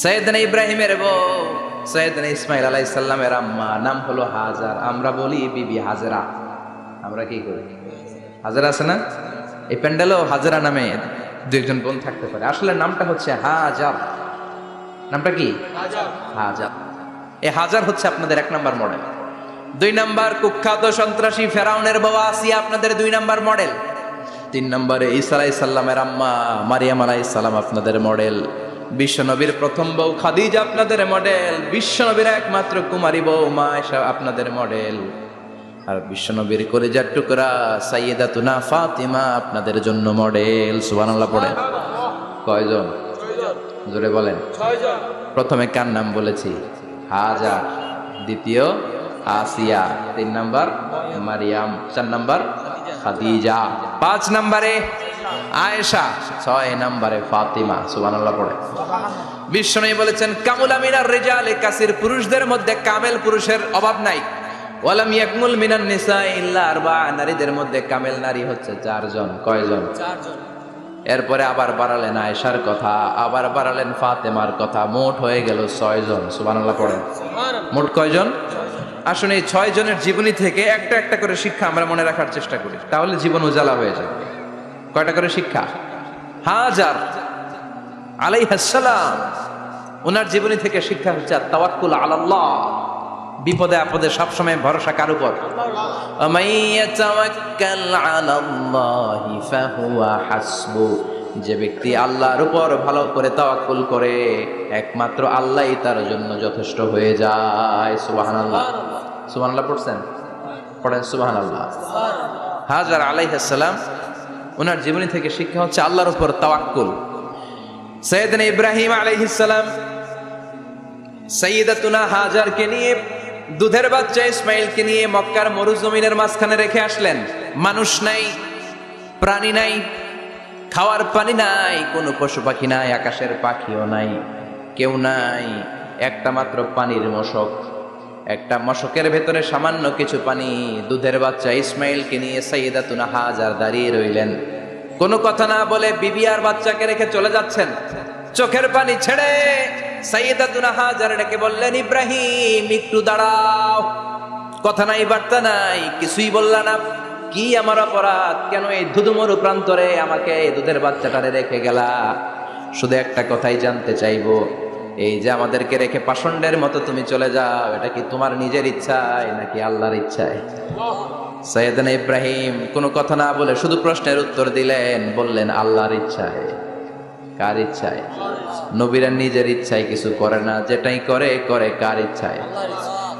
সৈয়দনা ইব্রাহিমের বউ সৈয়দনা ইসমাইল আলাইহিস সালামের আম্মা নাম হলো হাজার। আমরা বলি বিবি হাজরা। আমরা কি করি? হাজরা আছে না? এই প্যান্ডেলও হাজরা নামে দুই একজন বোন থাকতে পারে। আসলে নামটা হচ্ছে হাজার। নামটা কি? হাজার। এই হাজার হচ্ছে আপনাদের 1 নম্বর মডেল। 2 নম্বর কুখ্যাত সন্ত্রাসী ফেরাউনের বউ আসিয়া আপনাদের 2 নম্বর মডেল। 3 নম্বরে ঈসা আলাইহিস সালামের আম্মা মারিয়াম আলাইহিস সালাম আপনাদের মডেল। বিশ্বনবীর প্রথম বউ খাদিজা আপনাদের মডেল। বিশ্বনবীর একমাত্র কুমারী বউ মা আয়েশা আপনাদের মডেল। আর বিশ্বনবীর কলিজার টুকরা সাইয়্যিদাতুনা ফাতিমা আপনাদের জন্য মডেল। সুবহানাল্লাহ পড়েন। কয়জন? জোরে বলেন। 6 জন। প্রথমে কার নাম বলেছি? হাজার। দ্বিতীয় আসিয়া। 3 নাম্বার মারিয়াম। 4 নাম্বার খাদিজা। 5 নম্বরে আয়েশা। 6 নম্বরে ফাতিমা। সুবহানাল্লাহ পড়ে। বিশ্বনবী বলেছেন কামুলা মিনার রিজালে কাসির, পুরুষদের মধ্যে কামেল পুরুষের অভাব নাই। ওয়ালাম ইয়াকমুল মিনান নিসা ইল্লা আরবা, নারীদের মধ্যে কামেল নারী হচ্ছে 4 জন। কয়জন? 4 জন। এরপরে আবার বাড়ালেন আয়েশার কথা, আবার বাড়ালেন ফাতেমার কথা, মোট হয়ে গেল 6 জন। সুবহানাল্লাহ পড়েন। মোট কয়জন? আসুন এই 6 জনের জীবনী থেকে একটা একটা করে শিক্ষা আমরা মনে রাখার চেষ্টা করি, তাহলে জীবন উজালা হয়ে যাবে। কয়টা করে শিক্ষা? হাজার আলাইহিস সালাম, ওনার জীবনী থেকে শিক্ষা হচ্ছে তাওয়াক্কুল আলাল্লাহ, বিপদে আপদে সবসময় ভরসা কার উপর? আমাইয়াতাওয়াক্কাল আলাল্লাহি ফাহুয়া হাসবু, যে ব্যক্তি আল্লাহর উপর ভালো করে তাওয়াক্কুল করে একমাত্র আল্লাহই তার জন্য যথেষ্ট হয়ে যায়। সুবহানাল্লাহ। সুবহানাল্লাহ পড়ছেন? পড়েন সুবহানাল্লাহ। হাজার আলাইহিস সালাম, ওনার জীবনী থেকে শিক্ষা হচ্ছে আল্লাহর উপর তাওয়াক্কুল। সাইয়েদনা ইব্রাহিম আলাইহিস সালাম সাইয়্যিদাতুনা হাজারকে নিয়ে, দুধের বাচ্চা ইসমাইলকে নিয়ে মক্কার মরুজমিনের মাঝখানে রেখে আসলেন। মানুষ নাই, প্রাণী নাই, খাওয়ার পানি নাই, কোনো পশু পাখি নাই, আকাশের পাখিও নাই, কেউ নাই, একটা মাত্র পানির মশক। একটা মশকের ভেতরে সামান্য কিছু পানি। দুধের বাচ্চা ইসমাইলকে নিয়ে সাইয়্যিদাতুনা হাজার দাঁড়িয়ে রইলেন। কোনো কথা না বলে বিবি আর বাচ্চাকে রেখে চলে যাচ্ছেন। চোখের পানি ছেড়ে সাইয়্যিদাতুনা হাজার ডেকে বললেন, ইব্রাহিম একটু দাঁড়াও। কথা নাই, বার্তা নাই, কিছুই বললা না। কি আমার অপরাধ? কেন এই ধুধুমরু প্রান্তরে আমাকে এই দুধের বাচ্চাটারে রেখে গেলা? শুধু একটা কথাই জানতে চাইবো, এই যে আমাদেরকে রেখে পাষণ্ডের মতো তুমি চলে যাও, এটা কি তোমার নিজের ইচ্ছায় নাকি আল্লাহর ইচ্ছায়? সাইয়েদনা ইব্রাহিম কোনো কথা না বলে শুধু প্রশ্নের উত্তর দিলেন, বললেন আল্লাহর ইচ্ছায়। কার ইচ্ছায়? নবীরা নিজের ইচ্ছায় কিছু করে না, যেটাই করে করে কার ইচ্ছায়?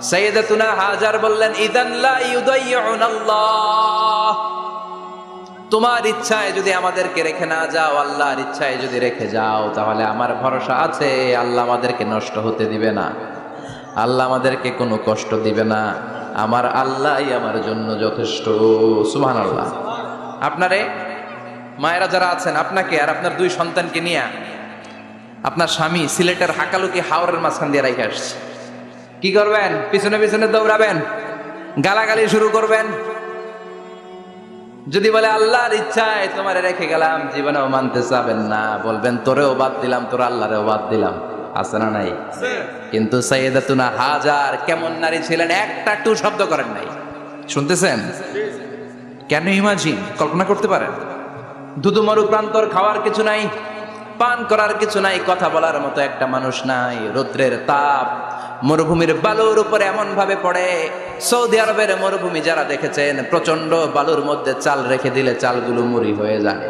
সাইয়্যিদাতুনা হাজার বললেন, ইদান লা ইউদাইয়ুনাল্লাহ, তোমার ইচ্ছায় যদি আমাদেরকে রেখে না যাও, আল্লাহর ইচ্ছায় যদি রেখে যাও, তাহলে আমার ভরসা আছে আল্লাহ আমাদেরকে নষ্ট হতে দিবে না, আল্লাহ আমাদেরকে কোনো কষ্ট দিবে না, আমার আল্লাহই আমার জন্য যথেষ্ট। সুবহানাল্লাহ। আপনারে মায়েরা যারা আছেন, আপনাকে আর আপনার 2 সন্তানকে নিয়ে আপনার স্বামী সিলেটের হাকালুকি হাওরের মাঝখান দিয়ে রেখে আসছে। কি করবেন? পিছনে পিছনে দৌড়াবেন, গালাগালি শুরু করবেন। যদি বলে আল্লাহর ইচ্ছায় তোমারে রেখে গেলাম, জীবনেও মানতে চাবেন না, বলবেন তোরেও বাদ দিলাম, তোর আল্লাহরেও বাদ দিলাম। আছে না নাই? কিন্তু সাইয়্যিদাতুনা হাজার কেমন নারী ছিলেন, একটা টু শব্দ করেন নাই। শুনতেছেন? কেন ইমাজিন, কল্পনা করতে পারেন? ধুধুমরু প্রান্তর, খাওয়ার কিছু নাই, পান করার কিছু নাই, কথা বলার মতো একটা মানুষ নাই, রৌদ্রের তাপ মরুভূমির বালুর উপরে এমন ভাবে পড়ে। সৌদি আরবের মরুভূমি যারা দেখেছেন, প্রচন্ড বালুর মধ্যে চাল রেখে দিলে চালগুলো মুড়ি হয়ে যায়।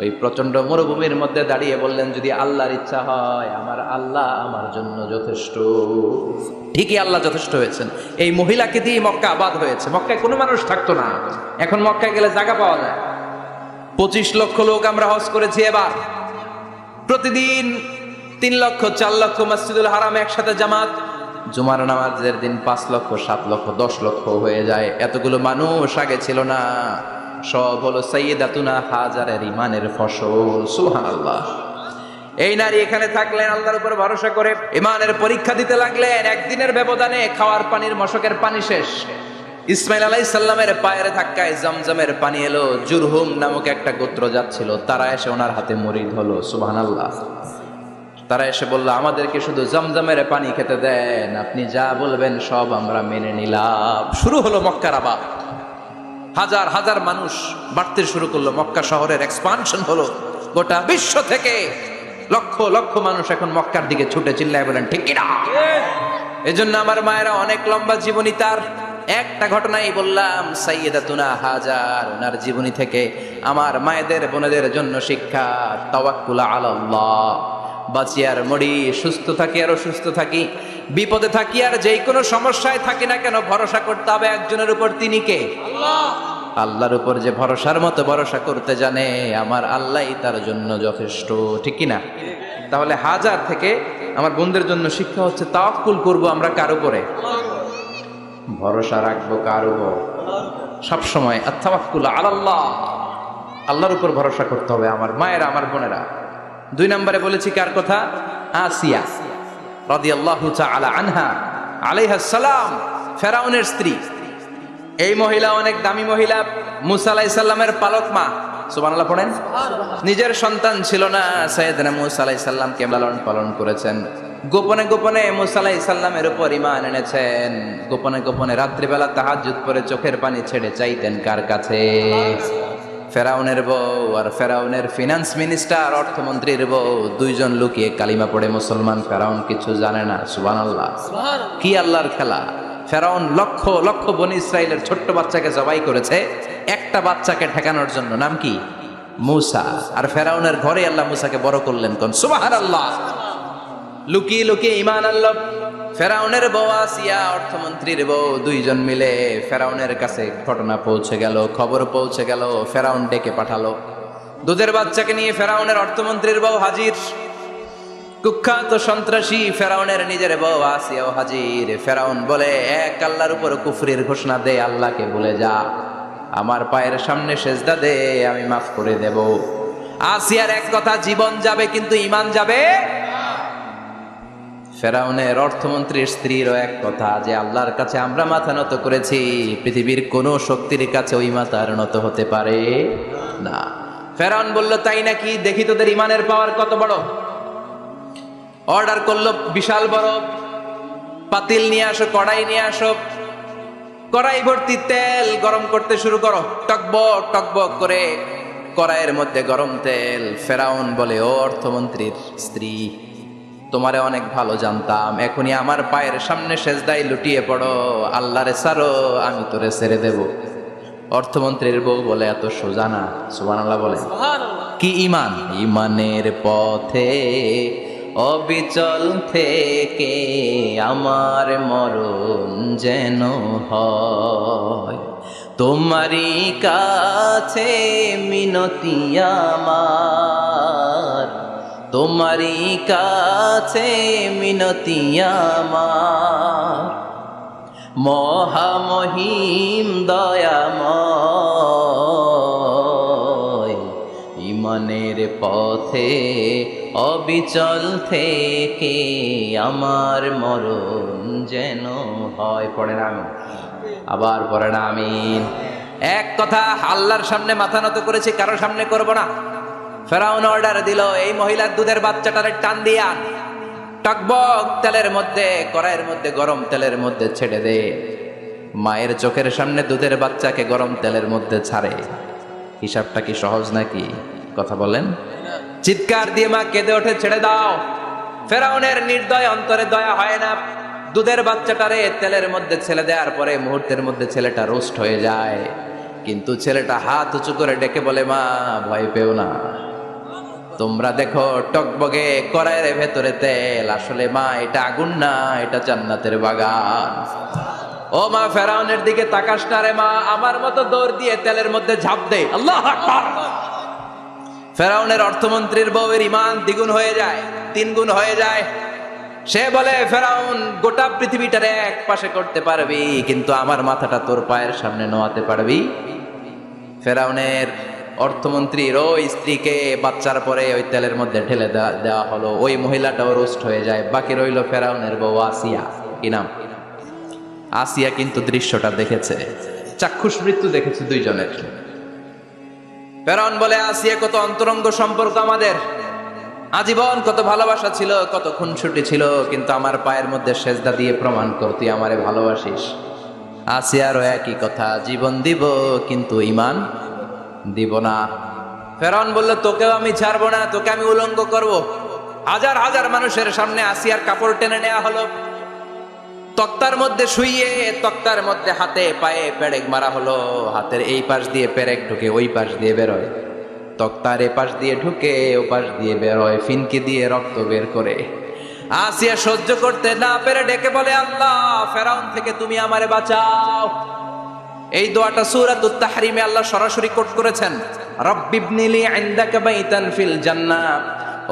ওই প্রচন্ড মরুভূমির মধ্যে দাঁড়িয়ে বললেন, যদি আল্লাহর ইচ্ছা হয়, আমার আল্লাহ আমার জন্য যথেষ্ট। ঠিকই আল্লাহ যথেষ্ট হয়েছেন। এই মহিলাকে দিয়ে মক্কা আবাদ হয়েছে। মক্কায় কোনো মানুষ থাকতো না, এখন মক্কায় গেলে জায়গা পাওয়া যায়। 25 লক্ষ লোক আমরা হজ করেছি এবার। প্রতিদিন 3 লক্ষ 4 লক্ষ মসজিদুল হারামে একসাথে জামাত। জুমার নামাজের দিন 5 লক্ষ 7 লক্ষ 10 লক্ষ হয়ে যায়। এতগুলো মানুষ আগে ছিল না। সব হলো সাইয়্যিদাতুনা হাজারের ইমানের ফসল। সুবহানাল্লাহ। এই নারী এখানে থাকলেন আল্লাহর উপর ভরসা করে, ইমানের পরীক্ষা দিতে লাগলেন। একদিনের ব্যবধানে খাওয়ার পানির মশকের পানি শেষ। ইসমাইল আলাইহিস সালামের পায়ের ধাক্কায় জমজমের পানি এলো। জুরহুম নামক একটা গোত্র যাচ্ছিল, তারা এসে ওনার হাতে মুরিদ হলো। সুবহানাল্লাহ। তারা এসে বলল, আমাদেরকে শুধু জমজমের পানি খেতে দেন, আপনি যা বলবেন সব আমরা মেনে নিলাম। শুরু হলো মক্কার আবাদ। হাজার হাজার মানুষ বাড়তে শুরু করলো, মক্কা শহরের এক্সপানশন হলো। গোটা বিশ্ব থেকে লক্ষ লক্ষ মানুষ এখন মক্কার দিকে ছুটে চিল্লায় বলেন ঠিক কিনা? এজন্য আমার মায়েরা অনেক লম্বা জীবনী, তার একটা ঘটনাই বললাম, সাইয়্যিদাতুনা হাজার, ওনার জীবনী থেকে আমার মায়েদের বোনেদের জন্য শিক্ষা, তাওয়াক্কুল আলাল্লাহ। বাঁচি আর মরি, সুস্থ থাকি আর অসুস্থ থাকি, বিপদে থাকি আর যেই কোনো সমস্যায় থাকি না কেন, ভরসা করতে হবে একজনের উপর। তিনি কে? আল্লাহ। আল্লাহর উপর যে ভরসার মতো ভরসা করতে জানে, আমার আল্লাহই তার জন্য যথেষ্ট। ঠিক কিনা? তাহলে হাজার থেকে আমার বোনদের জন্য শিক্ষা হচ্ছে, তাওয়াক্কুল করব আমরা কার উপরে? ভরসা রাখবো কার উপর? সবসময় আত-তাওয়াক্কুল আলাল্লাহ, আল্লাহর উপর ভরসা করতে হবে আমার মায়েরা, আমার বোনেরা। 2 নম্বরে বলেছি কার কথা? আসিয়া রাদিয়াল্লাহু তাআলা আনহা আলাইহাস সালাম, ফেরাউনের স্ত্রী। এই মহিলা অনেক দামি মহিলা, মুসা আলাইহিস সালামের পালক মা। সুবহানাল্লাহ পড়েন। নিজের সন্তান ছিল না, সাইয়েদনা মুসা আলাইহিস সালামকে লালন পালন করেছেন। গোপনে গোপনে মুসা আলাইহিস সালামের উপর ঈমান এনেছেন। গোপনে গোপনে রাত্রিবেলা তাহাজ্জুদ পড়ে চোখের পানি ছেড়ে চাইতেন কার কাছে? ফেরাউনের বউ আর ফেরাউনের ফিনান্স মিনিস্টার, অর্থমন্ত্রীর বউ, দুইজন লুকিয়ে কালিমা পড়ে মুসলমান। ফেরাউন কিছু জানে না। সুবহানাল্লাহ। কি আল্লাহর খেলা! ফেরাউন লক্ষ লক্ষ বনি ইসরাইলের ছোট্ট বাচ্চাকে জবাই করেছে একটা বাচ্চাকে ঠেকানোর জন্য। নাম কি? মুসা। আর ফেরাউনের ঘরে আল্লাহ মুসাকে বড় করলেন। কোন? সুবহানাল্লাহ। লুকিয়ে লুকিয়ে ঈমান আনলো। ফেরাউনের বউ আসিয়া, অর্থমন্ত্রীর বউ, দুইজন মিলে ফেরাউনের কাছে ঘটনা পৌঁছে গেল, খবর পৌঁছে গেল। ফেরাউন ডেকে পাঠালো। দুধের বাচ্চাকে নিয়ে ফেরাউনের অর্থমন্ত্রীর বউ হাজির। কুখ্যাত সন্ত্রাসী ফেরাউনের নিজের বউ আসিয়াও হাজির। ফেরাউন বলে, এক আল্লাহর উপর কুফরির ঘোষণা দে, আল্লাহকে ভুলে যা, আমার পায়ের সামনে সেজদা দে, আমি মাফ করে দেব। আসিয়ার এক কথা, জীবন যাবে কিন্তু ঈমান যাবে। ফেরাউনের অর্থমন্ত্রীর স্ত্রীরও এক কথা, যে আল্লাহর কাছে আমরা মাথা নত করেছি, পৃথিবীর কোন শক্তির কাছে ওই মাথার নত হতে পারে না। ফেরাউন বলল, তাই নাকি? দেখি তোদের ঈমানের পাওয়ার কত বড়। অর্ডার করলো বিশাল বড় পাতিল নিয়ে আসো, কড়াই নিয়ে আসো, কড়াই ভর্তি তেল গরম করতে শুরু করো। টকবক টকবক করে কড়াইয়ের মধ্যে গরম তেল। ফেরাউন বলে, ও অর্থমন্ত্রীর স্ত্রী, তোমারে অনেক ভালো জানতাম, এখনই আমার পায়ের সামনে সেজদায় লুটিয়ে পড়ো, আল্লাহরে ছাড়ো, আমি তোরে ছেড়ে দেব। অর্থমন্ত্রীর বউ বলে, এত সোজা না। সুবহানাল্লাহ বলে। কি ঈমান? ঈমানের পথে অবিচল থেকে আমার মরণ যেন হয়, তোমারই কাছে মিনতি আমার, তোমারই কাছে মিনতি আমার, মহামহিম দয়াময়, ঈমানের পথে অবিচল থেকে আমার মরণ যেন হয়। পড়েন আমিন। আবার পড়েন আমিন। এক কথা, আল্লাহর সামনে মাথা নত করেছি, কারোর সামনে করব না। ফেরাউন অর্ডার দিল, এই মহিলার দুধের বাচ্চাটারে টান দিয়া টকবক তেলের মধ্যে, কড়াইয়ের মধ্যে গরম তেলের মধ্যে ছেড়ে দে। মায়ের চোখের সামনে দুধের বাচ্চাকে গরম তেলের মধ্যে ছাড়ে। হিসাবটা কি সহজ নাকি? কথা বলেন। চিৎকার দিয়ে মা কেঁদে ওঠে, ছেড়ে দাও। ফেরাউনের নির্দয় অন্তরে দয়া হয় না। দুধের বাচ্চাটারে তেলের মধ্যে ছেড়ে দেওয়ার পরে মুহূর্তের মধ্যে ছেলেটা রোস্ট হয়ে যায়। কিন্তু ছেলেটা হাত উঁচু করে ডেকে বলে, মা ভয় পেও না, তোমরা দেখো টকবগে কড়াইয়ের ভেতরে তেল, আসলে মা এটা আগুন না, এটা জান্নাতের বাগান। ও মা, ফেরাউনের দিকে তাকাস না রে মা, আমার মতো দৌড় দিয়ে তেলের মধ্যে ঝাঁপ দে। আল্লাহু আকবার। ফেরাউনের অর্থমন্ত্রীর বউয়ের ঈমান দ্বিগুণ হয়ে যায়, 3 গুণ হয়ে যায়। সে বলে, ফেরাউন, গোটা পৃথিবীটারে এক পাশে করতে পারবি, কিন্তু আমার মাথাটা তোর পায়ের সামনে নোয়াতে পারবি? ফেরাউনের অর্থমন্ত্রীর ওই স্ত্রীকে বাচ্চার পরে ওই তেলের মধ্যে ঢেলে দেওয়া হলো। ওই মহিলাটাও রোস্ট হয়ে যায়। বাকি রইল ফেরাউনের বউ আসিয়া। কি নাম? আসিয়া কিন্তু দৃশ্যটা দেখেছে, চাক্ষুষ মৃত্যু দেখেছে দুইজনের। ফেরাউন বলে, আসিয়া, কত অন্তরঙ্গ সম্পর্ক আমাদের, আজীবন কত ভালোবাসা ছিল, কত খুনসুটি ছিল, কিন্তু আমার পায়ের মধ্যে সেজদা দিয়ে প্রমাণ কর তুই আমারে ভালোবাসিস। আসিয়ারও একই কথা, জীবন দিব কিন্তু ঈমান দিব না। ফেরাউন বলল, তোকেও আমি ছাড়বো না, তোকে আমি উলঙ্গ করব। হাজার হাজার মানুষের সামনে আসিয়ার কাপড় টেনে নেওয়া হলো, তক্তার মধ্যে শুইয়ে তক্তার মধ্যে হাতে পায়ে পেরেক মারা হলো। হাতের এই পাশ দিয়ে পেরেক ঢুকে ওই পাশ দিয়ে বেরোয়, তক্তার এ পাশ দিয়ে ঢুকে ও পাশ দিয়ে বেরোয়, ফিনকি দিয়ে রক্ত বের করে। আসিয়া সহ্য করতে না পেরে ডেকে বলে, আল্লাহ, ফেরাউন থেকে তুমি আমারে বাঁচাও। এই দোয়াটা সূরাতুত তাহরিমে আল্লাহ সরাসরি কোট করেছেন, রব্বিবনিলি ইনদাকা বাইতান ফিল জান্নাহ।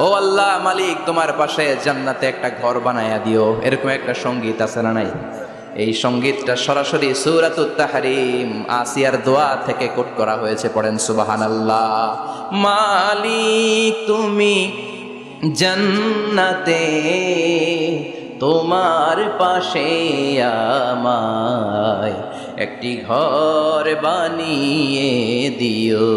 ও আল্লাহ মালিক, তোমার পাশে জান্নাতে একটা ঘর বানায়া দিও। এরকম একটা সঙ্গীত আছে না নাই? এই সঙ্গীতটা সরাসরি সূরাতুত তাহরিম আসিয়ার দোয়া থেকে কোট করা হয়েছে। পড়েন সুবহানাল্লাহ। মালিক তুমি জান্নাতে, তোমার পাশে আমায় একটি ঘর বানিয়ে দিও,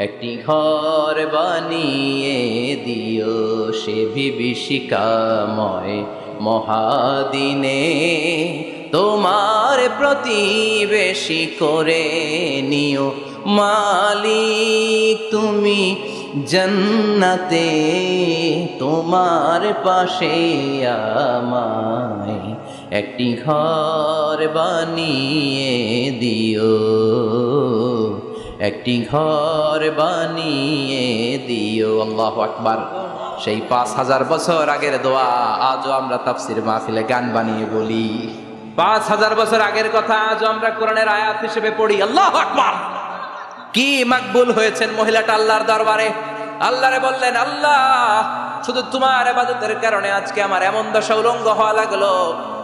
একটি ঘর বানিয়ে দিও, সে বিভীষিকাময় মহাদিনে তোমার প্রতিবেশী করে নিও। মালিক তুমি জান্নাতে, তোমার পাশে আমায় একটি ঘর বানিয়ে দিও, একটি ঘর বানিয়ে দিও। আল্লাহু আকবার। সেই 5000 বছর আগের দোয়া আজও আমরা তাফসীর মাহফিলে গান বানিয়ে বলি। 5000 বছর আগের কথা আজও আমরা কোরআনের আয়াত হিসেবে পড়ি। আল্লাহু আকবার। কি মাকবুল হয়েছেন মহিলাটা আল্লাহর দরবারে। আল্লাহরে বললেন, আল্লাহ, শুধু তোমার ইবাদতের কারণে আজকে আমার এমন দশা উলঙ্গ হওয়া লাগলো,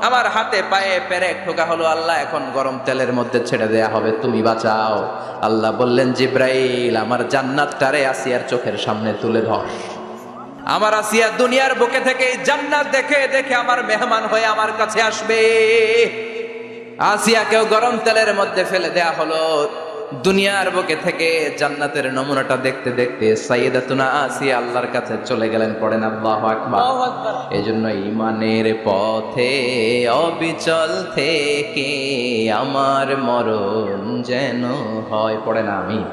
আমার হাতে পায়ে পেরেক ঠোকা হলো। আল্লাহ, এখন গরম তেলের মধ্যে ছেড়ে দেয়া হবে, তুমি বাঁচাও। আল্লাহ বললেন, জিব্রাইল, আমার জান্নাতটারে আসিয়ার চোখের সামনে তুলে ধর। আমার আসিয়া দুনিয়ার বুকে থেকে জান্নাত দেখে দেখে আমার মেহমান হয়ে আমার কাছে আসবে। আসিয়াকেও গরম তেলের মধ্যে ফেলে দেয়া হলো। দুনিয়ার বুকে থেকে জান্নাতের নমুনাটা দেখতে দেখতে সাইয়েদাতুনা আসিয়া আল্লাহর কাছে চলে গেলেন। পড়েন আল্লাহু আকবার। এজন্য ঈমানের পথে অবিচল থেকে আমার মরণ যেন হয়। পড়েন আমিন।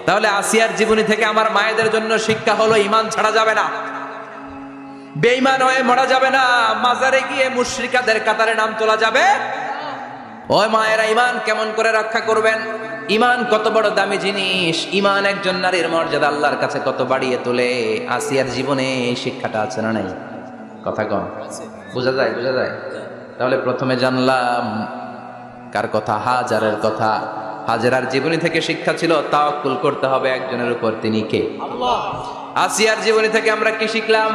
তাহলে আসিয়ার জীবনী থেকে আমার মায়েদের জন্য শিক্ষা হলো, ঈমান ছাড়া যাবে না, বেঈমান হয়ে মরা যাবে না, মাজারে গিয়ে মুশরিকাদের কাতারে নাম তোলা যাবে। ওই মায়েরা ঈমান কেমন করে রক্ষা করবেন? ঈমান কত বড় দামি জিনিস। ঈমান একজন নারীর মর্যাদা আল্লাহর কাছে কত বাড়িয়ে তোলে। আসিয়ার জীবনে এই শিক্ষাটা আছে না নাই? কথা কম বোঝা যায়? বোঝা যায়। তাহলে প্রথমে জানলাম কার কথা? হাজারের কথা। হাজারার জীবনী থেকে শিক্ষা ছিল তাওয়াক্কুল করতে হবে একজনের উপর, তিনি কে? আল্লাহ। আসিয়ার জীবনী থেকে আমরা কি শিখলাম?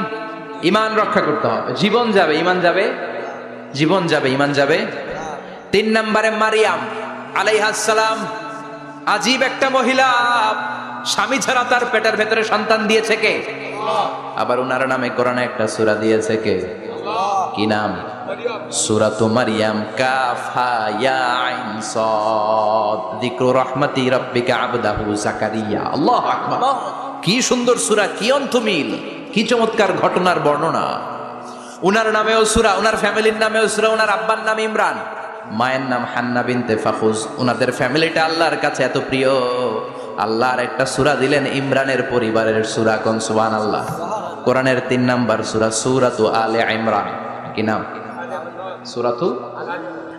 ঈমান রক্ষা করতে হবে। জীবন যাবে, ঈমান যাবে, জীবন যাবে, ঈমান যাবে। 3 নম্বরে মারিয়াম আলাইহিস সালাম, আজীব একটা মহিলা, স্বামী ছাড়া তার পেটের ভেতরে সন্তান দিয়েছে কে? আল্লাহ। আবার উনার নামে কোরআনে একটা সূরা দিয়েছে কে? আল্লাহ। কি নাম? সূরাতু মারিয়াম। কাফ হা ইয়া আইন সাদ, যিকরু রাহমাতি রাব্বিকা আবদাহু যাকারিয়া। আল্লাহু আকবার। কি সুন্দর সূরা, কি অন্তমিল, কি চমৎকার ঘটনার বর্ণনা। উনার নামেও সূরা, উনার ফ্যামিলির নামেও সূরা। উনার আব্বার নাম ইমরান, মায়ের নাম হান্না বিনতে ফাখুজ। উনাদের ফ্যামিলিটা আল্লাহর কাছে এত প্রিয়, আল্লাহর একটা সূরা দিলেন ইমরানের পরিবারের সূরা। কোন? সুবহানাল্লাহ। কোরআনের 3 নাম্বার সূরা, সূরাতু আলে ইমরান। কি নাম? সূরাতু।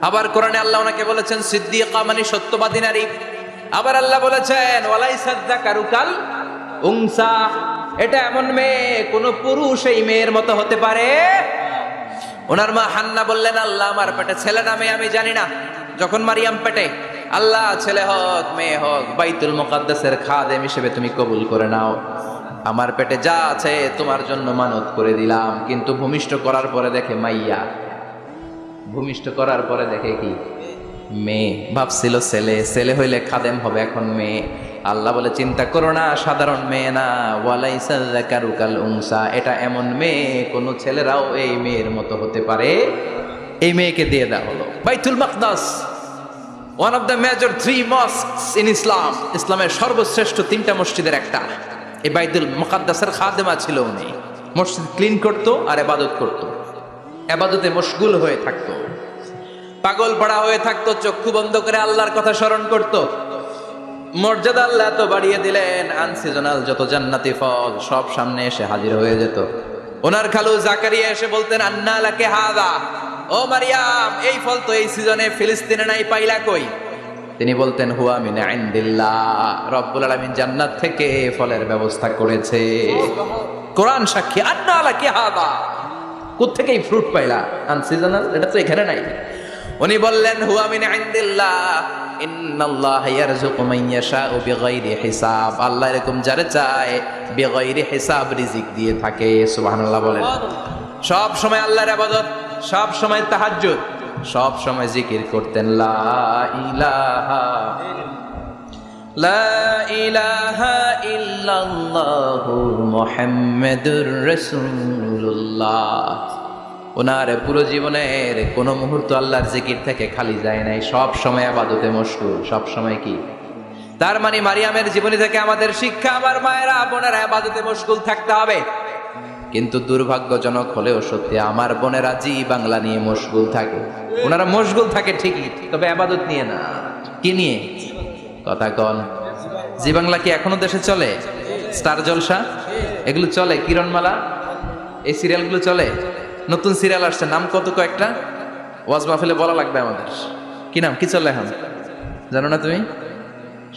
আবার কোরআনে আল্লাহ ওনাকে বলেছেন সিদ্দিকা, মানে সত্যবাদী নারী। আবার আল্লাহ বলেছেন ওয়ালাইসা যাকারু কাল উনসা, এটা এমন মেয়ে কোন পুরুষ এই মেয়ের মতো হতে পারে? ওনার মা হান্না বললেন, আল্লাহ, আমার পেটে ছেলে না মেয়ে আমি জানি না। যখন মারিয়াম পেটে, আল্লাহ, ছেলে হোক মেয়ে হোক, বাইতুল মুকাদ্দাসের খাদেম হিসেবে তুমি কবুল করে নাও। আমার পেটে যা আছে তোমার জন্য মানত করে দিলাম। কিন্তু ভূমিষ্ঠ করার পরে দেখে মাইয়া, ভূমিষ্ঠ করার পরে দেখে কি? মেয়ে। ভাবছিল ছেলে, ছেলে হইলে খাদেম হবে, এখন মেয়ে। আল্লাহ বলে, চিন্তা করো না, সাধারণ মেয়ে না। ওয়ালাইসা যাকারু কাল উনসা, এটা এমন মেয়ে কোন ছেলেরাও এই মেয়ের মতো হতে পারে। এই মেয়েকে দিয়ে দেওয়া হলো Baitul Maqdis, one of the major 3 mosques in Islam. ইসলামের সর্বশ্রেষ্ঠ 3টা মসজিদের একটা। এই বাইতুল মুকাদ্দাসের খাদেমা ছিল উনি। মসজিদ ক্লিন করতো আর ইবাদত করতো, ইবাদতে মশগুল হয়ে থাকতো, পাগল পড়া হয়ে থাকতো, চক্ষু বন্ধ করে আল্লাহর কথা স্মরণ করতো। মর্যাদা আল্লাহ এত বাড়িয়ে দিলেন, আনসিজনাল যত জান্নাতি ফল সব সামনে এসে হাজির হয়ে যেত। ওনার খালু জাকারিয়া এসে বলতেন, আন্না লাকে হাদা, ও মারিয়াম এই ফল তো এই সিজনে ফিলিস্তিনে নাই, পাইলা কই? তিনি বলতেন, হুয়া মিন ইনদিল্লাহ, রব্বুল আলামিন জান্নাত থেকে ফলের ব্যবস্থা করেছে। কোরআন সাক্ষী, আন্না লাকে হাদা, কোত্থেকে এই ফ্রুট পাইলা? আনসিজনাল, এটা তো এখানে নাই। উনি বললেন, হুয়া মিন ইনদিল্লাহ, ইন্নাল্লাহ ইয়ারযুকু মান ইয়াশাউ বিগাইরি হিসাব, আল্লাহ এরকম যারে চায় বিগাইরি হিসাব রিজিক দিয়ে থাকে। সুবহানাল্লাহ বলেন। সব সময় আল্লাহর ইবাদত, সব সময় তাহাজ্জুদ, সব সময় জিকির করতেন, লা ইলাহা ইল্লাল্লাহু মুহাম্মাদুর রাসূলুল্লাহ। ওনার পুরো জীবনের কোনো মুহূর্ত আল্লাহর জিকির থেকে খালি যায় নাই, সব সময় ইবাদতে মশগুল, সব সময় কি? তার মানে মারিয়ামের জীবনী থেকে আমাদের শিক্ষা, আমার মায়েরা বোনেরা ইবাদতে মশগুল থাকতে হবে। কিন্তু দুর্ভাগ্যজনক হলেও সত্যি, আমার বোনেরা জি বাংলা নিয়ে মশগুল থাকে। ওনারা মশগুল থাকে ঠিকই, তবে ইবাদত নিয়ে না। কি নিয়ে? কথা কন। জি বাংলা কি এখনো দেশে চলে? স্টার জলসা এগুলো চলে, কিরণমালা, এই সিরিয়ালগুলো চলে। নতুন সিরিয়াল আসছে, নাম কত কয়েকটা, ওয়াজ মাহফিলে বলা লাগবে আমাদের। কি নাম, কি চলে এখন জানো না তুমি?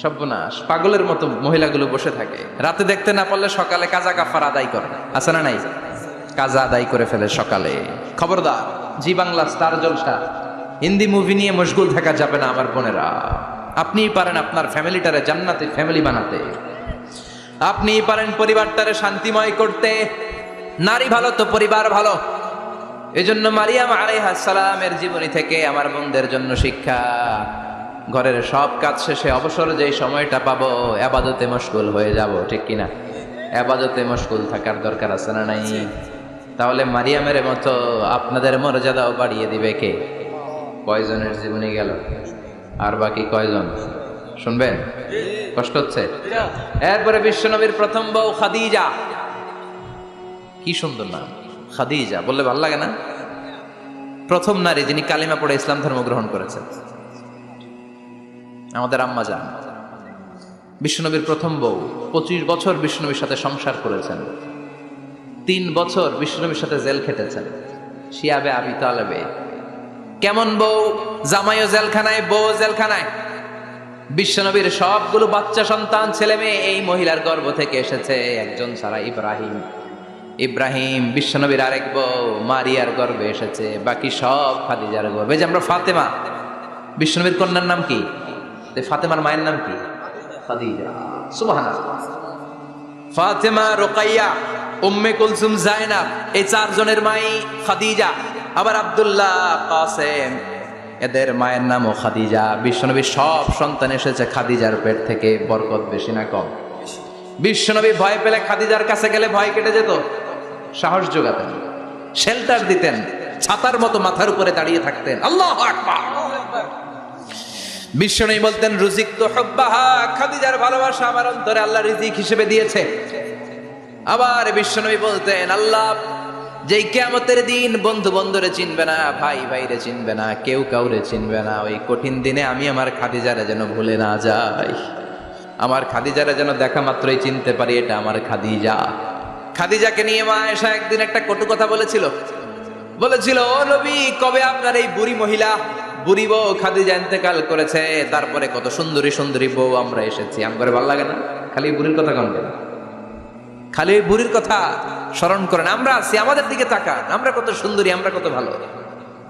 সর্বনাশ, পাগলের মতো মহিলাগুলো বসে থাকে, রাতে দেখতে না পারলে সকালে কাজা কাফার আদায় করে, আছে না নাই? কাজা আদায় করে ফেলে সকালে। খবরদার, জি বাংলা, স্টার জলসা, হিন্দি মুভি নিয়ে মশগুল থাকা যাবে না আমার বোনেরা। আপনিই পারেন আপনার ফ্যামিলিটারে জান্নাতি ফ্যামিলি বানাতে, আপনিই পারেন পরিবারটারে শান্তিময় করতে। নারী ভালো তো পরিবার ভালো। এজন্য মারিয়াম আলাইহিস সালামের জীবনী থেকে আমার বোনদের জন্য শিক্ষা, ঘরের সব কাজ শেষে অবসর যেই সময়টা পাবো ইবাদতে মশগুল হয়ে যাব, ঠিক কিনা? ইবাদতে মশগুল থাকার দরকার আছে না নাই? তাহলে মারিয়ামের মতো আপনাদের মর্যাদাও বাড়িয়ে দিবে কে? কয়জনের জীবনী গেল, আর বাকি কয়জন শুনবেন? কষ্ট হচ্ছে? এরপরে বিশ্বনবীর প্রথম বউ খাদিজা, কি সুন্দর নাম খাদিজা, বললে ভালো লাগে না? প্রথম নারী যিনি কালিমা পড়ে ইসলাম ধর্ম গ্রহণ করেছেন, আমাদের আম্মা জান, বিশ্বনবীর প্রথম বউ। 25 বছর বিশ্বনবীর সাথে সংসার করেছেন, 3 বছর বিশ্বনবীর সাথে জেল খেটেছেন, শিয়াবে আবি তালেবে। কেমন বউ? জামাইও জেলখানায়, বউ জেলখানায়। বিশ্বনবীর সবগুলো বাচ্চা সন্তান, ছেলে মেয়ে এই মহিলার গর্ভ থেকে এসেছে, একজন ছাড়া, ইব্রাহিম। ইব্রাহিম বিশ্বনবীর আরেক বউ মারিয়ার গর্ভে এসেছে, বাকি সব খাদিজার গর্ভে। যে আমরা ফাতেমা, বিশ্বনবীর কন্যার নাম কি? ফাতেমার মায়ের নাম কি? খাদিজা। সুবহানাল্লাহ। ফাতেমা, রুকাইয়া, উম্মে কুলসুম, জায়নাব, এই 4 জনের মাই খাদিজা। আবার আব্দুল্লাহ, কাসেম, এদের মায়ের নামও খাদিজা। বিশ্বনবীর সব সন্তান এসেছে খাদিজার পেট থেকে। বরকত বেশি না কম? বিশ্বনবী ভয় পেলে খাদিজার কাছে গেলে ভয় কেটে যেত, সাহস যোগাতেন, শেল্টার দিতেন, ছাতার মতো মাথার উপরে দাঁড়িয়ে থাকতেন। আল্লাহু আকবার। বিশ্বনবী বলতেন, রুজিক তো হুব্বাহা, খাদিজার ভালোবাসা আমার অন্তরে আল্লাহ রিজিক হিসেবে দিয়েছে। আবার বিশ্বনবী বলতেন, আল্লাহ যেই কিয়ামতের দিন বন্ধু বন্ধুরে চিনবে না, ভাই ভাইরে চিনবে না, কেউ কাউরে চিনবে না, ওই কঠিন দিনে আমি আমার খাদিজারে যেন ভুলে না যাই, আমার খাদিজারে যেন দেখা মাত্রই চিনতে পারি এটা আমার খাদিজা। খাদিজাকে নিয়ে মা আয়েশা একদিন একটা কটু কথা বলেছিল, ও নবী, কবে আপনার এই বুড়ি মহিলা, বুড়ি বউ খাদিজা ইন্তেকাল করেছে, তারপরে কত সুন্দরী সুন্দরী বউ আমরা এসেছি, আমার ভালো লাগে না? খালি বুড়ির কথা কন কেন? খালি ওই বুড়ির কথা স্মরণ করেন। আমরা আছি, আমাদের দিকে তাকান, আমরা কত সুন্দরী, আমরা কত ভালো।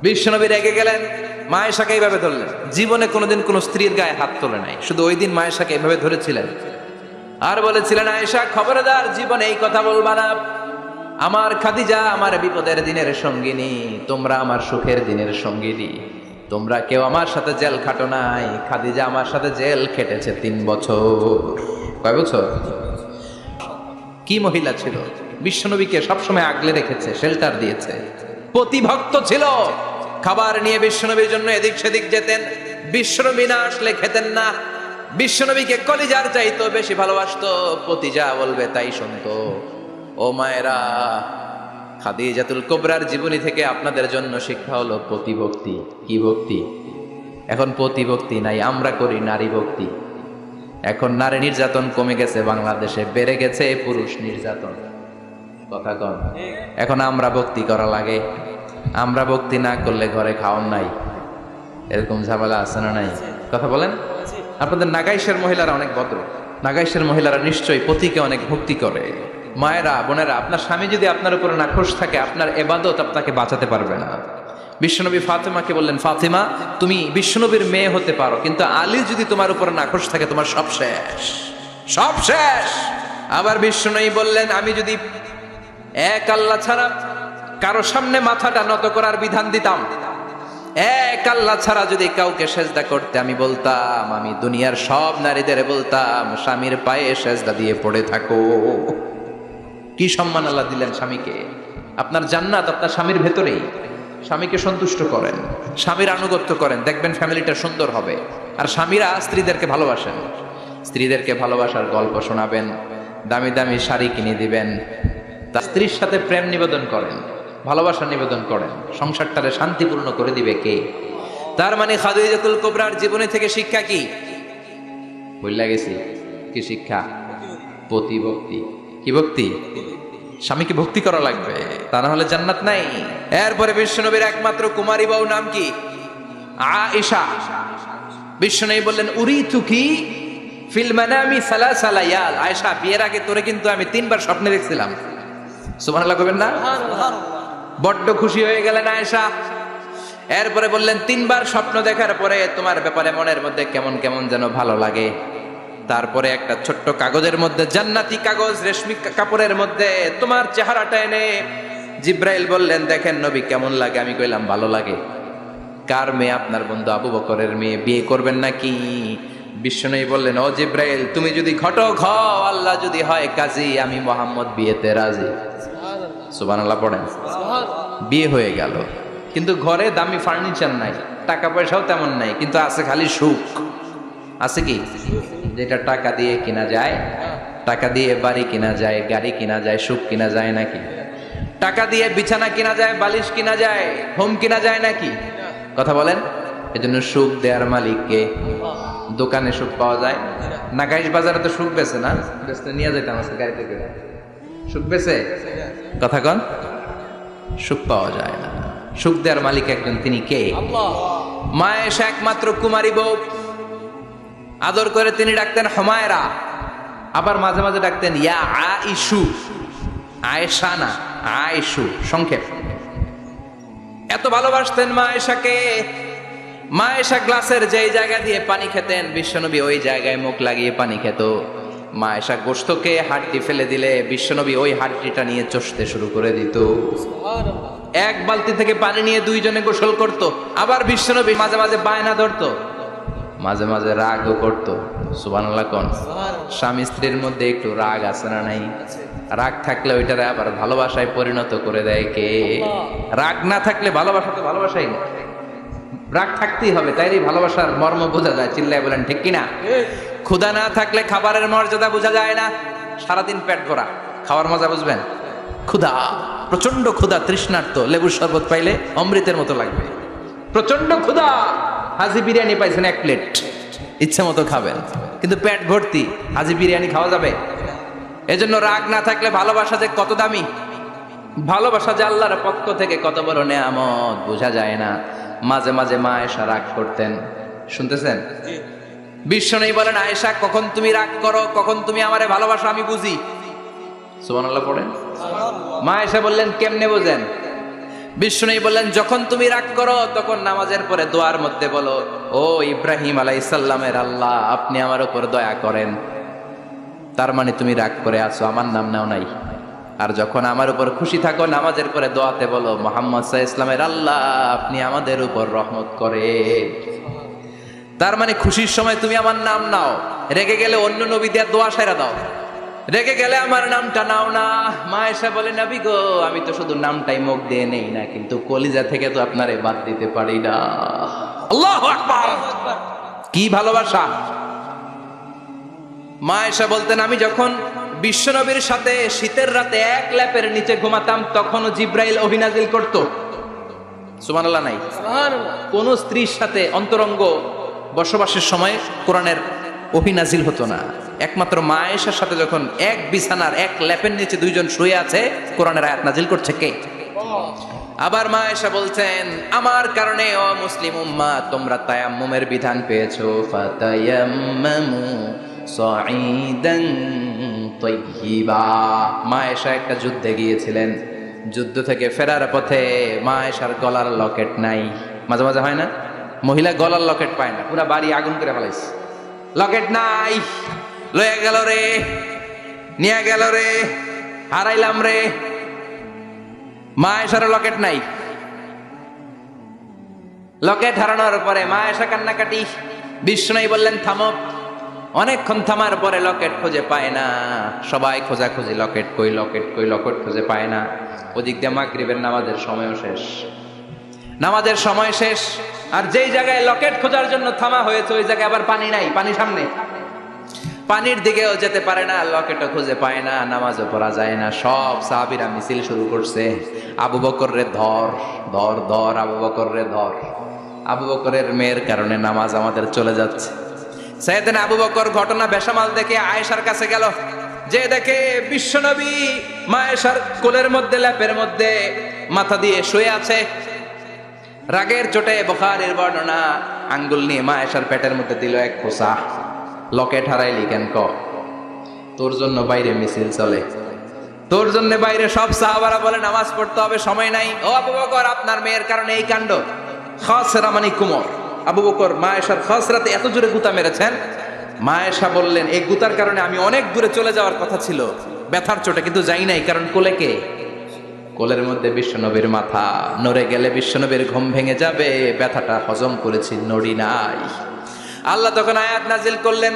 বিশ্বনবী রেগে গেলেন, মা আয়েশাকে এইভাবে ধরলেন। জীবনে কোনোদিন কোনো স্ত্রীর গায়ে হাত তোলে নাই, শুধু ওই দিন মা আয়েশাকে এইভাবে ধরেছিলেন আর বলেছিলেন, আয়েশা খবরদার, জীবনে এই কথা বলবা না। আমার খাদিজা আমার বিপদের দিনের সঙ্গিনী, তোমরা আমার সুখের দিনের সঙ্গিনী। তোমরা কেউ আমার সাথে জেল খাটো নাই, খাদিজা আমার সাথে জেল খেটেছে 3 বছর। কয় বছর? কি মহিলা ছিল! বিশ্বনবীকে সবসময় আগলে রেখেছে, শেল্টার দিয়েছে, প্রতিভক্ত ছিল। খাবার নিয়ে বিশ্বনবীর জন্য এদিক সেদিক যেতেন, বিশ্বনবী না আসলে খেতেন না। বিশ্বনবীকে কলিজার চাইতো বেশি ভালোবাসতো, পতি যা বলবে তাই শুনতো। ও মায়েরা, খাদিজাতুল কুবরার জীবনী থেকে আপনাদের জন্য শিক্ষা হলো প্রতিভক্তি। কি ভক্তি? এখন প্রতিভক্তি নাই, আমরা করি নারী ভক্তি। এখন নারী নির্যাতন কমে গেছে বাংলাদেশে, বেড়ে গেছে পুরুষ নির্যাতন। কথা কন। এখন আমরা ভক্তি করা লাগে, আমরা ভক্তি না করলে ঘরে খাওয়ান নাই, এরকম ঝামেলা আছে না নাই? কথা বলেন। আপনাদের নাগাইশের মহিলারা অনেক ভদ্র, নাগাইশের মহিলারা নিশ্চয়ই পতিকে অনেক ভক্তি করে। মায়েরা, বোনেরা, আপনার স্বামী যদি আপনার উপরে নাখোশ থাকে, আপনার এবাদত আপনাকে বাঁচাতে পারবে না। বিশ্বনবী ফাতেমাকে বললেন, ফাতেমা তুমি বিশ্বনবীর মেয়ে হতে পারো, কিন্তু আলী যদি তোমার উপরে নাখোশ থাকে তোমার সব শেষ, সব শেষ। আবার বিশ্বনবী বললেন, আমি যদি এক আল্লাহ ছাড়া কারো সামনে মাথাটা নত করার বিধান দিতাম, এক আল্লাহ ছাড়া যদি কাউকে সেজদা করতে আমি বলতাম, আমি দুনিয়ার সব নারীদের বলতাম স্বামীর পায়ে সেজদা দিয়ে পড়ে থাকো। কি সম্মান আল্লাহ দিলেন স্বামীকে। আপনার জান্নাত আপনার স্বামীর ভেতরেই। স্বামীকে সন্তুষ্ট করেন, স্বামীর আনুগত্য করেন, দেখবেন ফ্যামিলিটা সুন্দর হবে। আর স্বামীরা স্ত্রীদেরকে ভালোবাসেন, স্ত্রীদেরকে ভালোবাসার গল্প শোনাবেন, দামি দামি শাড়ি কিনে দিবেন, তার স্ত্রীর সাথে প্রেম নিবেদন করেন, ভালোবাসা নিবেদন করেন, সংসারটারে শান্তিপূর্ণ করে দিবে কে? তার মানে খাদিজাতুল কুবরার জীবনী থেকে শিক্ষা কি? বললা গেছি কি শিক্ষা? প্রতিভক্তি। কি ভক্তি? স্বামীকে ভক্তি করা লাগবে, তা না হলে জান্নাত নাই। এরপরে বিশ্বনবীর একমাত্র কুমারী বউ নাম কি? আয়েশা। বিশ্বনবী বললেন, উরিতুকি ফিল মানামি সালাসা লায়াল। আয়েশা, বিয়ের আগে তোরে কিন্তু আমি 3 বার স্বপ্নে দেখছিলাম। সুবহানাল্লাহ কইবেন না? বড্ড খুশি হয়ে গেলেন আয়েশা। এরপরে বললেন, 3 বার স্বপ্ন দেখার পরে তোমার ব্যাপারে মনের মধ্যে কেমন কেমন যেন ভালো লাগে। তারপরে একটা ছোট্ট কাগজের মধ্যে, জান্নাতি কাগজ, রেশমি কাপড়ের মধ্যে তোমার চেহারাটা এনে জিব্রাইল বললেন, দেখেন নবী কেমন লাগে? আমি কইলাম ভালো লাগে। কার মেয়ে? আপনার বন্ধু আবু বকরের মেয়ে, বিয়ে করবেন নাকি? বিশ্বনবী বললেন, ও জিব্রাইল তুমি যদি ঘটক হও, আল্লাহ যদি হয় কাজী, আমি মুহাম্মদ বিয়েতে রাজি। সুবহানাল্লাহ পড়েন। বিয়ে হয়ে গেল, কিন্তু ঘরে দামি ফার্নিচার নাই, টাকা পয়সাও তেমন নাই, কিন্তু আছে খালি সুখ। আছে কি? যেটা টাকা দিয়ে কিনা যায়, টাকা দিয়ে বাড়ি কিনা যায়, গাড়ি কিনা যায়, সুখ কিনা যায় নাকি? টাকা দিয়ে বিছানা কিনা যায়, বালিশ কিনা যায়, হোম কিনা যায় নাকি? কথা বলেন। এজন্য সুখ দেওয়ার মালিককে। দোকানে সুখ পাওয়া যায়? নাগাইশ বাজারে তো সুখ বেছে না, বেচতে নিয়ে যেতাম আজকে গাড়িতে করে। সুখ বেছে? কথা কন। সুখ পাওয়া যায় না। সুখ দেওয়ার মালিক একজন, তিনি কে? মা আয়েশা একমাত্র কুমারী বউ। আদর করে তিনি ডাকতেন হুমায়রা, আবার মাঝে মাঝে ডাকতেন ইয়া আইশু। আয়েশা না, আয়েশু, সংক্ষেপ। এত ভালোবাসতেন মা আয়েশাকে। মা আয়েশা গ্লাসের যেই জায়গা দিয়ে পানি খেতেন, বিশ্বনবী ওই জায়গায় মুখ লাগিয়ে পানি খেত। মা আয়েশা গোশতকে হাড্ডি ফেলে দিলে বিশ্বনবী ওই হাড্ডিটা নিয়ে চষতে শুরু করে দিত। এক বালতি থেকে পানি নিয়ে দুইজনে গোসল করত। আবার বিশ্বনবী মাঝে মাঝে বায়না ধরতো, মাঝে মাঝে রাগও করতো। সুবহানাল্লাহ কোন। স্বামী স্ত্রীর মধ্যে একটু রাগ আছে না নাই? রাগ থাকলে ওইটারে আবার ভালোবাসায় পরিণত করে দেয় কে? রাগ না থাকলে ভালোবাসা তো ভালোবাসাই না, রাগ থাকতেই হবে, তাইলে ভালোবাসার মর্ম বোঝা যায়। চিল্লায় বলেন ঠিক কিনা? ক্ষুধা না থাকলে খাবারের মর্যাদা বোঝা যায় না। সারাদিন পেট ভরা, খাওয়ার মজা বুঝবেন? ক্ষুধা, প্রচন্ড ক্ষুধা, তৃষ্ণার্ত, লেবুর শরবত পাইলে অমৃতের মতো লাগবে। প্রচন্ড ক্ষুধা, হাজি বিরিয়ানি পাইছেন 1 প্লেট, ইচ্ছে মতো খাবেন, কিন্তু পেট ভর্তি, হাজি বিরিয়ানি খাওয়া যাবে? এজন্য রাগ না থাকলে ভালোবাসা যে কত দামি, ভালোবাসা যে আল্লাহর পক্ষ থেকে কত বড় নেয়ামত বোঝা যায় না। মাঝে মাঝে মা আয়েশা রাগ করতেন। শুনতেছেন? বিশ্বনবী বলেন, আয়েশা কখন তুমি রাগ করো, কখন তুমি আমারে ভালোবাসো আমি বুঝি। সুবহানাল্লাহ পড়েন। মা আয়েশা বললেন, কেমনে বোঝেন? বিশ্বনবী বললেন, যখন তুমি রাগ করো তখন নামাজের পরে দোয়ার মধ্যে বলো, ও ইব্রাহিম আলাইহিস সালামের আল্লাহ, আপনি আমার উপর দয়া করেন। তার মানে তুমি রাগ করে আছো, আমার নাম নাও নাই। আর যখন আমার উপর খুশি থাকো নামাজের পরে দোয়াতে বলো, মুহাম্মদ সাল্লাল্লাহু আলাইহি ওয়াসাল্লামের আল্লাহ, আপনি আমাদের উপর রহমত করে। তার মানে খুশির সময় তুমি আমার নাম নাও, রেগে গেলে অন্য নবী দিয়ে দোয়া সাইরা দাও, রেগে গেলে আমার নামটা নাও না। মা আয়েশা বলে, নবী গো, আমি তো শুধু নামটাই মুখ দিয়ে নেই না, কিন্তু কলিজা থেকে তো আপনারে বাদ দিতে পারি না। আল্লাহু আকবার! কি ভালোবাসা! মা আয়েশা বলতেন, আমি যখন বিশ্বনবীর সাথে শীতের রাতে এক ল্যাপের নিচে ঘুমাতাম তখনও জিব্রাইল ওহী নাজিল করত। সুবহানাল্লাহ নাই? কোন স্ত্রীর সাথে অন্তরঙ্গ বসবাসের সময় কোরআনের ওহী নাজিল হতো না। একমাত্র মা আয়েশার সাথে যখন এক বিছানার এক ল্যাপের নিচে দুইজন শুয়ে আছে, কোরআনের আয়াত নাজিল করছে কে? আবার মা আয়েশা বলছেন, আমার কারণে ও মুসলিম উম্মাহ তোমরা তায়াম্মুমের বিধান পেয়েছো। ফাতায়াম্মামু সাঈদান তাইয়্যিবা। মা আয়েশা একটা যুদ্ধে গিয়েছিলেন, যুদ্ধ থেকে ফেরার পথে মা আয়েশার গলার লকেট নাই। মাঝে মাঝে হয় না, মহিলা গলার লকেট পায় না, পুরা বাড়ি আগুন করে ফেলাইছে, লকেট নাই, লয়ে গেল রে, নিয়ে গেল রে, হারাইলাম রে। মা আয়েশার লকেট নাই। লকেট হারানোর পরে মা আয়েশা কান্নাকাটি। বিষ্ণু বললেন, থামো। অনেকক্ষণ থামার পরে লকেট খুঁজে পায় না। সবাই খোঁজাখুঁজি, লকেট কই, লকেট কই, লকেট খুঁজে পায় না। ওদিক দিয়ে মাগরিবের নামাজের সময়ও শেষ, নামাজের সময় শেষ। আর যেই জায়গায় লকেট খোঁজার জন্য থামা হয়েছে ওই জায়গায় আবার পানি নাই, পানি সামনে, পানির দিকেও যেতে পারে না, লকেটও খুঁজে পায় না, নামাজও পড়া যায় না। সব সাহাবীরা মিছিল শুরু করছে, আবু বকর রে ধর, ধর, ধর, আবু বকর রে ধর। আবু বকরের মেয়ের কারণে নামাজ আমাদের চলে যাচ্ছে। সাইয়েদনা আবু বকর ঘটনা বেসামাল দেখে আয়েশার কাছে গেল, যে দেখে বিশ্বনবী মা আয়েশার কোলের মধ্যে, ল্যাপের মধ্যে মাথা দিয়ে শুয়ে আছে। রাগের চোটে বুখারীর বর্ণনা, আঙ্গুল নিয়ে মা আয়েশার পেটের মধ্যে দিল এক খোঁচা। লকেট হারাইলি কেন? ক, তোর জন্য বাইরে মিছিল চলে, তোর জন্য বাইরে সব সাহাবারা বলে নামাজ পড়তে হবে, সময় নাই। ও আবু বকর, আপনার মেয়ের কারণে এই কাণ্ড। খাসরা মানে কুমর। আবু বকর মা আয়েশার খাসরাতে এত জোরে গুতা মেরেছেন, মা আয়েশা বললেন, এই গুতার কারণে আমি অনেক দূরে চলে যাওয়ার কথা ছিল ব্যথার চোটে, কিন্তু যাই নাই, কারণ কোলে কে? কোলের মধ্যে বিশ্বনবীর মাথা, নড়ে গেলে বিশ্বনবীর ঘুম ভেঙে যাবে, ব্যথাটা হজম করেছি, নড়ি নাই। আল্লাহ তখন আয়াত নাজিল করলেন,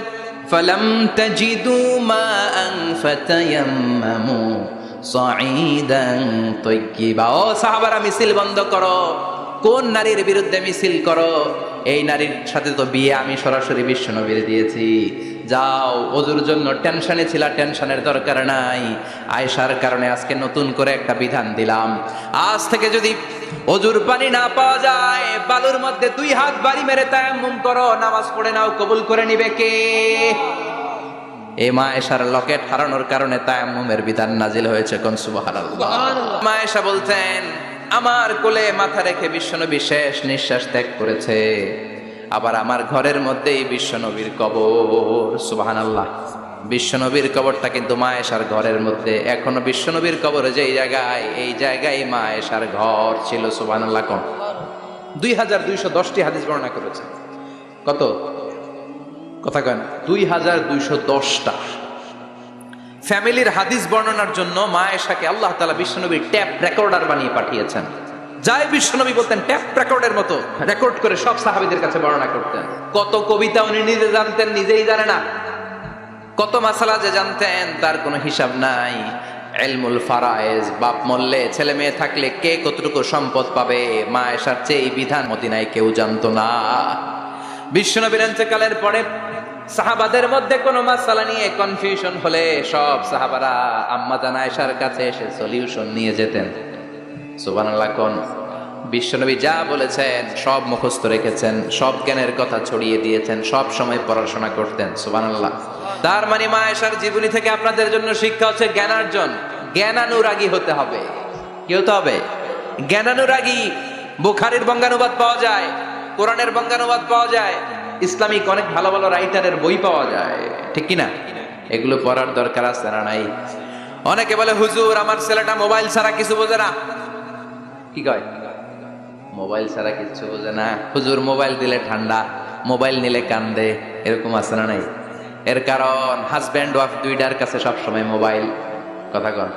ফালাম তাজিদু মাআন ফাতায়াম্মামু সাঈদান তাইয়্যিবা। ও সাহাবারা, মিছিল বন্ধ করো। কোন নারীর বিরুদ্ধে মিছিল করো? এই নারীর সাথে তো বিয়ে আমি সরাসরি বিশ্বনবীর দিয়েছি। যাও, ওযুর জন্য টেনশনে ছিলা, টেনশনের দরকার নাই। আয়েশার কারণে আজকে নতুন করে একটা বিধান দিলাম, আজ থেকে যদি ওযুর পানি না পাওয়া যায়, বালুর মধ্যে 2 হাত বাড়ি মেরে তায়াম্মুম করো, নামাজ পড়ে নাও, কবুল করে নিবে কে? এই মা আয়েশার লকেট হারানোর কারণে তায়াম্মুমের বিধান নাজিল হয়েছে। কোন সুবহানাল্লাহ। মা আয়েশা বলতেন, আমার কোলে মাথা রেখে বিশ্বনবী শেষ নিঃশ্বাস ত্যাগ করেছে, আবার আমার ঘরের মধ্যেই বিশ্বনবীর কবর। সুবহানাল্লাহ। বিশ্বনবীর কবরটা কিন্তু মা আয়েশার ঘরের মধ্যে। এখনো বিশ্বনবীর কবর যেই জায়গায়, এই জায়গায় মা আয়েশার ঘর ছিল। সুবহানাল্লাহ। কোন 2210টি হাদিস বর্ণনা করেছে। কত? কথা কেন? 2210টা ফ্যামিলির হাদিস বর্ণনার জন্য মা আয়েশাকে আল্লাহ তাআলা বিশ্বনবীর ট্যাপ রেকর্ডার বানিয়ে পাঠিয়েছেন। যাই বিশ্বনবী বলতেন, ট্যাপ রেকর্ডের মতো রেকর্ড করে সব সাহাবীদের কাছে বর্ণনা করতেন। কত কবিতা উনি নিজে জানতেন, নিজেই জানে না। কত মাসালা যে জানতেন তার কোনো হিসাব নাই। ইলমুল ফারায়েজ, বাপ মরলে ছেলে মেয়ে থাকলে কে কতটুকু সম্পদ পাবে, মা আয়েশার চেয়ে এই বিধান মদিনায় কেউ জানতো না। বিশ্বনবীর ইন্তেকালের পরে সাহাবাদের মধ্যে কোনো মাসালা নিয়ে কনফিউশন হলে সব সাহাবারা আম্মা জান আয়েশার কাছে এসে সলিউশন নিয়ে যেতেন। সুবহানাল্লাহ। কোন বিশ্বনবী যা বলেছেন সব মুখস্থ রেখেছেন, সব জ্ঞানের কথা ছড়িয়ে দিয়েছেন, সব সময় পড়াশোনা করতেন। সুবহানাল্লাহ। তার মানে মা আয়েশার জীবনী থেকে আপনাদের জন্য শিক্ষা হচ্ছে জ্ঞানার্জন, জ্ঞানানুরাগী হতে হবে। কি হতে হবে? জ্ঞানানুরাগী। বুখারীর বঙ্গানুবাদ পাওয়া যায়, কোরআনের বঙ্গানুবাদ পাওয়া যায়, ইসলামিক অনেক ভালো ভালো রাইটারের বই পাওয়া যায়, ঠিক কিনা? এগুলো পড়ার দরকার আছে না নাই? অনেকে বলে, হুজুর আমার ছেলেটা মোবাইল ছাড়া কিছু বোঝে না। কি কয়? মোবাইল ছাড়া কিছু বোঝে না। হুজুর মোবাইল দিলে ঠান্ডা, মোবাইল নিলে কান্দে, এরকম আছে না নাই? এর কারণ হাজব্যান্ড ওয়াইফ দুইটার কাছে সবসময় মোবাইল। কথা কন।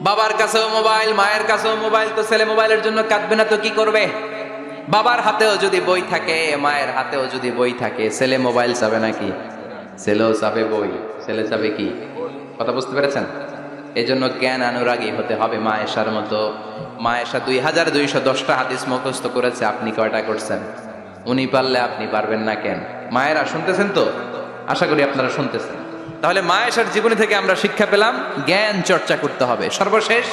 বাবার কাছেও মোবাইল, মায়ের কাছেও মোবাইল, তো ছেলে মোবাইলের জন্য কাঁদবে না তো কি করবে? বাবার হাতেও যদি বই থাকে, মায়ের হাতেও যদি বই থাকে, ছেলে মোবাইল চাবে নাকি? ছেলেও চাবে বই, ছেলে চাবে কি? কথা বুঝতে পেরেছেন? এই জন্য জ্ঞান অনুরাগী হতে হবে মা আয়েশার মতো। মা আয়েশা 2210টা হাদিস মুখস্থ করেছে, আপনি কয়টা করছেন? উনি পারলে আপনি পারবেন না কেন? মায়েরা শুনতেছেন তো? আশা করি আপনারা শুনতেছেন। তাহলে মা আয়েশার জীবনী থেকে আমরা শিক্ষা পেলাম জ্ঞান চর্চা করতে হবে। সর্বশেষ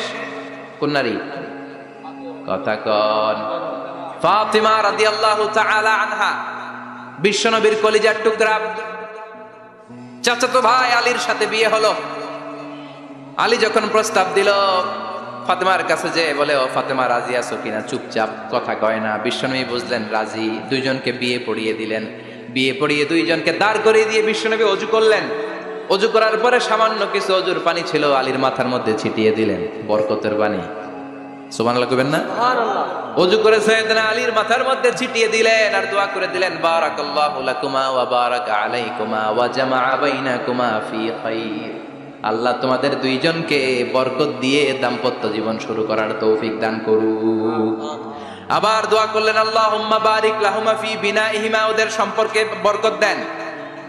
কোন নারী? কথা কন। ফাতিমা রাদিয়াল্লাহু তাআলা আনহা, বিশ্বনবীর কলিজার টুকরা। চাচাতো ভাই আলীর সাথে বিয়ে হলো। আলী যখন প্রস্তাব দিল ফাতেমার কাছে, যে বলে, ও ফাতেমা রাজি আছো কিনা? চুপচাপ, কথা কয় না। বিশ্বনবী বুঝলেন রাজি, দুইজনকে বিয়ে পড়িয়ে দিলেন। বিয়ে পড়িয়ে দুইজনকে দাঁড় করিয়ে দিয়ে বিশ্বনবী অজু করলেন। অজু করার পরে সামান্য কিছু অজুর পানি ছিল, আলীর মাথার মধ্যে ছিটিয়ে দিলেন, বরকতের পানি। সুবহানাল্লাহ কইবেন না? সুবহানাল্লাহ। অজু করে সাইয়েদনা আলীর মাথার মধ্যে ছিটিয়ে দিলেন আর দোয়া করে দিলেন, বারাকাল্লাহু লাকুমা ওয়া বারাকা আলাইকুমা ওয়া জামাআ বাইনাকুমা ফি খাইর। আল্লাহ তোমাদের দুইজনকে বরকত দিয়ে দাম্পত্য জীবন শুরু করার তৌফিক দান করুক। আবার দোয়া করলেন, আল্লাহুম্মা বারিক লাহুমা ফি বিনাইহিমা, ওদের সম্পর্কে বরকত দেন।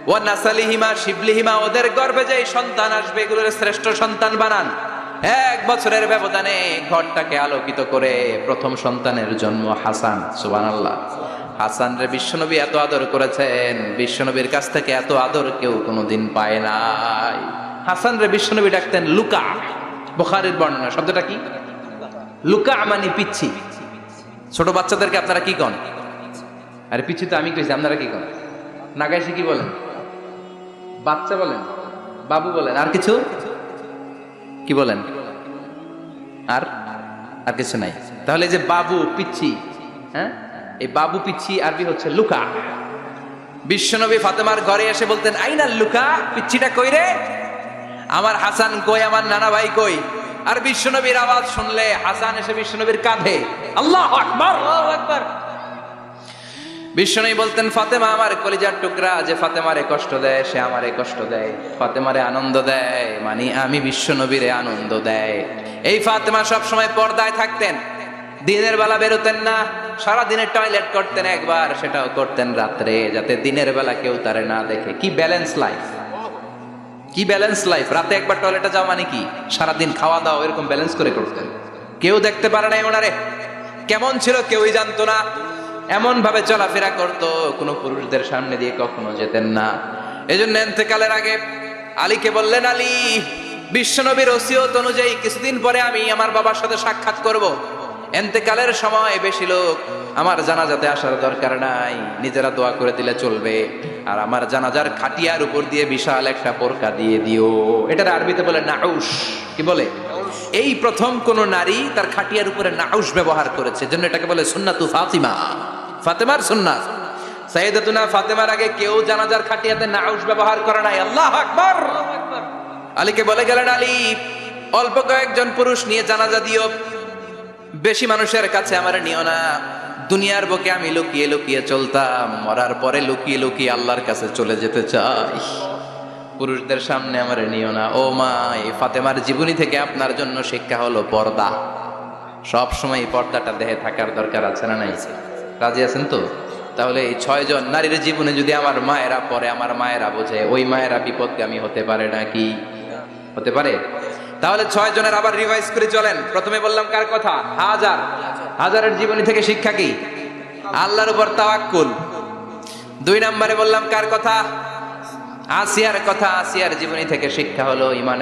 ওয়া নাসালিহিমা শিবলিহিমা, ওদের গর্ভে যে সন্তান আসবে এগুলোর শ্রেষ্ঠ সন্তান বানান। 1 বছরের ব্যবধানে ঘরটাকে আলোকিত করে প্রথম সন্তানের জন্ম হাসান। সুবহানাল্লাহ। হাসান রে বিশ্বনবী এত আদর করেছেন, বিশ্বনবীর কাছ থেকে এত আদর কেউ কোনোদিন পায় নাই। হাসান রে বিশ্বনবী ডাকতেন লুকা। বুখারীর বর্ণনা। শব্দটা কি? লুকা মানে পিচ্ছি। ছোট বাচ্চাদেরকে আপনারা কি কন? আরে পিচ্ছি তো আমি কইছি, আপনারা কি কন? নাগাইছে কি বলেন? বাচ্চা বলেন, বাবু বলেন, আর কিছু কি বলেন? আর আর কিছু নাই। তাহলে যে বাবু পিচ্ছি, হ্যাঁ, এই বাবু পিচ্ছি আরবি হচ্ছে লুকা। বিশ্বনবী ফাতেমার ঘরে এসে বলতেন, আইনা লুকা, পিচ্ছিটা কই রে? আমার হাসান কই, আমার নানা ভাই কই? আর বিশ্বনবীর আওয়াজ শুনলে হাসান এসে বিশ্বনবীর কাঁধে। আল্লাহু আকবার, আল্লাহু আকবার। বিশ্বনবী বলতেন, ফাতেমা আমার কলিজার টুকরা, যে ফাতেমারে কষ্ট দেয় সে আমারে কষ্ট দেয়, ফাতেমারে আনন্দ দেয় মানে আমি বিশ্বনবীরে আনন্দ দেয়। এই ফাতেমা সব সময় পর্দায় থাকতেন, দিনের বেলা বেরোতেন না, সারা দিনে টয়লেট করতেন একবার, সেটাও করতেন রাত্রে, যাতে দিনের বেলা কেউ তারে না দেখে। কি ব্যালেন্স লাইফ, কি ব্যালেন্স লাইফ! রাতে একবার টয়লেটে যাওয়া মানে কি সারাদিন খাওয়া দাওয়া এরকম ব্যালেন্স করে করতেন। কেউ দেখতে পারে না ওনারে কেমন ছিল, কেউই জানতো না। এমন ভাবে চলাফেরা করতো, কোনো পুরুষদের সামনে দিয়ে কখনো যেতেন না। এজন্য ইন্তেকালের আগে আলীকে বললেন, আলী, বিশ্বনবীর ওসিয়ত অনুযায়ী কিছুদিন পরে আমি আমার বাবার সাথে সাক্ষাৎ করব। ইন্তেকালের সময় বেশি লোক আমার জানাজাতে আসার দরকার নাই, নিজেরা দোয়া করে দিলে চলবে। আর আমার জানাজার খাটিয়ার উপর দিয়ে বিশাল একটা বোরকা দিয়ে দিও। এটার আরবিতে বলে নাউশ। কি বলে? এই প্রথম কোন নারী তার খাটিয়ার উপরে নাউশ ব্যবহার করেছে, জন্য এটাকে বলে সুন্নাতু ফাতিমা, ফাতেমার সুন্নাত। সাইয়েদাতুনা ফাতেমার আগে কেউ জানাজার খাটিয়াতে নাউশ ব্যবহার করে নাই। আল্লাহু আকবার। আলীকে বলে গেলেন, আলী, অল্প কয়েকজন পুরুষ নিয়ে জানাজা দিও, বেশি মানুষের কাছে আমার নিও না। দুনিয়ার বুকে আমি লুকিয়ে লুকিয়ে চলতাম, মরার পরে লুকিয়ে লুকিয়ে আল্লাহর কাছে চলে যেতে চাই, পুরুষদের সামনে আমার নিও না। ও মা, এই ফাতেমার জীবনী থেকে আপনার জন্য শিক্ষা হলো পর্দা। সব সময় পর্দাটা দেহে থাকার দরকার আছে না নাই? রাজি আছেন তো? তাহলে এই 6 জন নারীর জীবনে যদি আমার মায়েরা পড়ে, আমার মায়েরা বোঝে, ওই মায়েরা বিপদগামী হতে পারে নাকি? হতে পারে। তাহলে 6 জনের আবার রিভাইজ করে চলেন। প্রথমে বললাম কার কথা? হাজার। হাজারের জীবনী থেকে শিক্ষা কি? আল্লাহর উপর তাওয়াক্কুল। 2 নম্বরে বললাম কার কথা? আসিয়ার কথা। আসিয়ার জীবনী থেকে শিক্ষা হলো ইমান।